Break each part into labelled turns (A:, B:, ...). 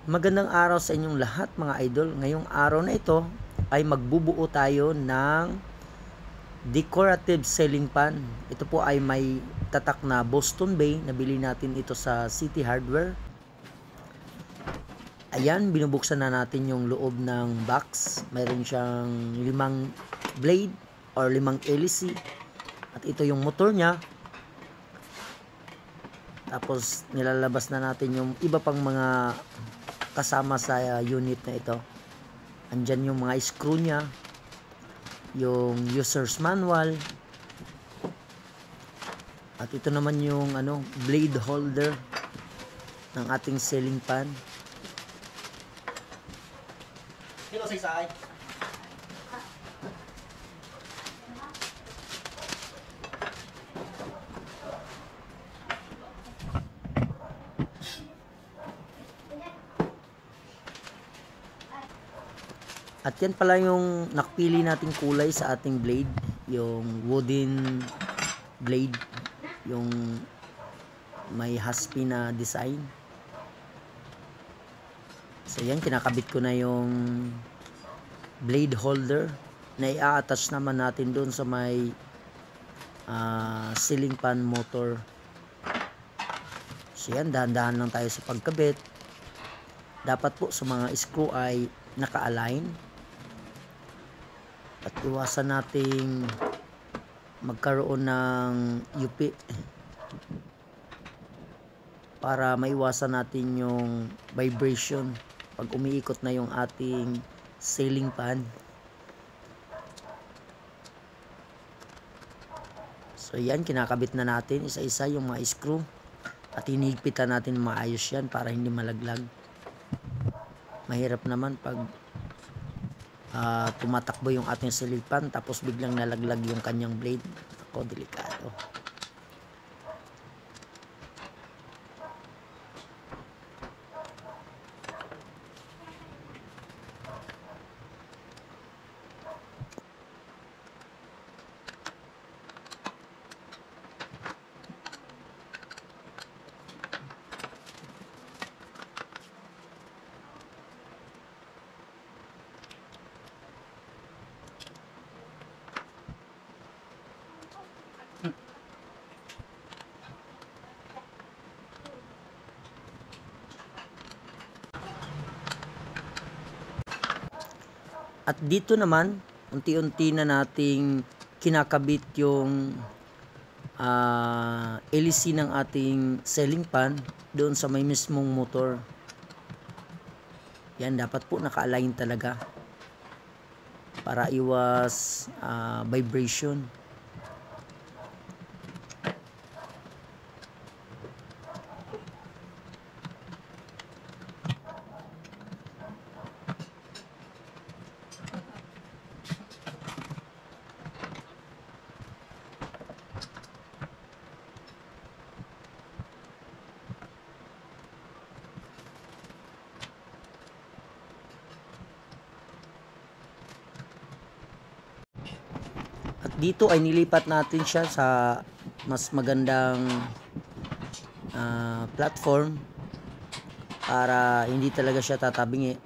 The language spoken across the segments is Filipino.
A: Magandang araw sa inyong lahat mga idol. Ngayong araw na ito ay magbubuo tayo ng decorative ceiling fan. Ito po ay may tatak na Boston Bay. Nabili natin ito sa City Hardware. Ayan, binubuksan na natin yung loob ng box. Mayroon siyang 5 blade or 5 hélice. At ito yung motor niya. Tapos nilalabas na natin yung iba pang mga kasama sa unit na ito. Andyan yung mga screw niya, yung user's manual, at ito naman yung blade holder ng ating ceiling fan. Hello, Saysay. At yan pala yung nakpili nating kulay sa ating blade, yung wooden blade, yung may haspi na design. So yan, kinakabit ko na yung blade holder na i-attach naman natin doon sa may ceiling fan motor. So yan, dahan-dahan lang tayo sa pagkabit. Dapat po sa mga screw ay naka-align. At iwasan nating magkaroon ng yupi para maiwasan natin yung vibration pag umiikot na yung ating ceiling fan. So yan, kinakabit na natin isa-isa yung mga screw at hinihigpitan natin maayos yan para hindi malaglag. Mahirap naman pag tumatakbo yung ating ceiling fan tapos biglang nalaglag yung kanyang blade. Ako, delikado. At dito naman, unti-unti na nating kinakabit yung hélice ng ating ceiling fan doon sa may mismong motor. Yan, dapat po naka-align talaga para iwas vibration. At dito ay nilipat natin siya sa mas magandang platform para hindi talaga siya tatabingi.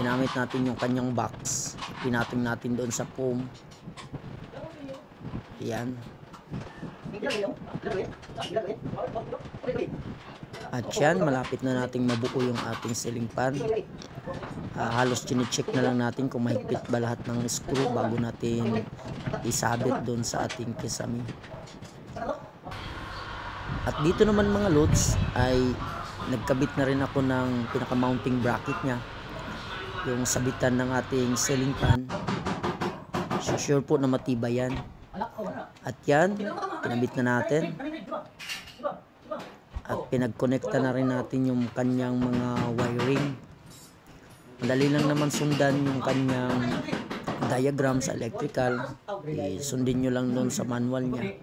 A: Ginamit natin yung kanyang box, pinating natin doon sa foam. Yan. At yan, malapit na nating mabuo yung ating ceiling fan. Halos chine-check na lang natin kung mahigpit ba lahat ng screw bago natin isabit doon sa ating kisame. At dito naman mga loads ay nagkabit na rin ako ng pinaka-mounting bracket niya, yung sabitan ng ating ceiling fan. So sure po na matibay yan. At yan, kinabit na natin. At pinag-connecta na rin natin yung kanyang mga wiring. Madali lang naman sundan yung kanyang diagram sa electrical. Sundin nyo lang doon sa manual niya.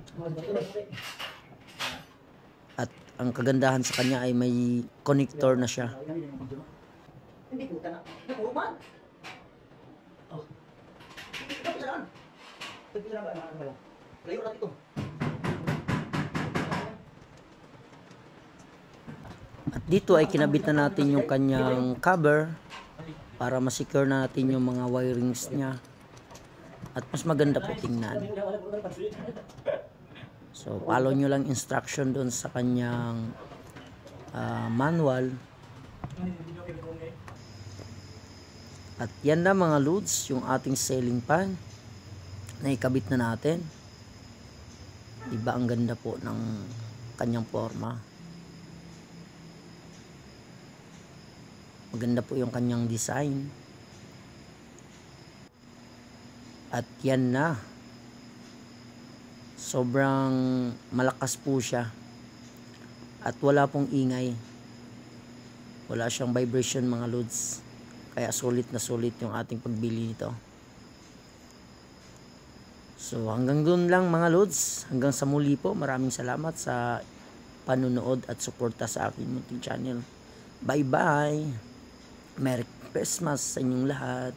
A: At ang kagandahan sa kanya ay may connector na siya. At Dito ay kinabit na natin yung kanyang cover para masecure natin yung mga wirings niya at mas maganda po tingnan. So follow nyo lang instruction doon sa kanyang manual. At yan na mga loads, yung ating ceiling fan na ikabit na natin. Diba ang ganda po ng kanyang forma. Maganda po yung kanyang design. At yan na. Sobrang malakas po siya. At wala pong ingay. Wala siyang vibration mga loads. Kaya sulit na sulit yung ating pagbili nito. So hanggang doon lang mga loads. Hanggang sa muli po. Maraming salamat sa panunood at suporta sa aking munting channel. Bye bye. Merry Christmas sa inyong lahat.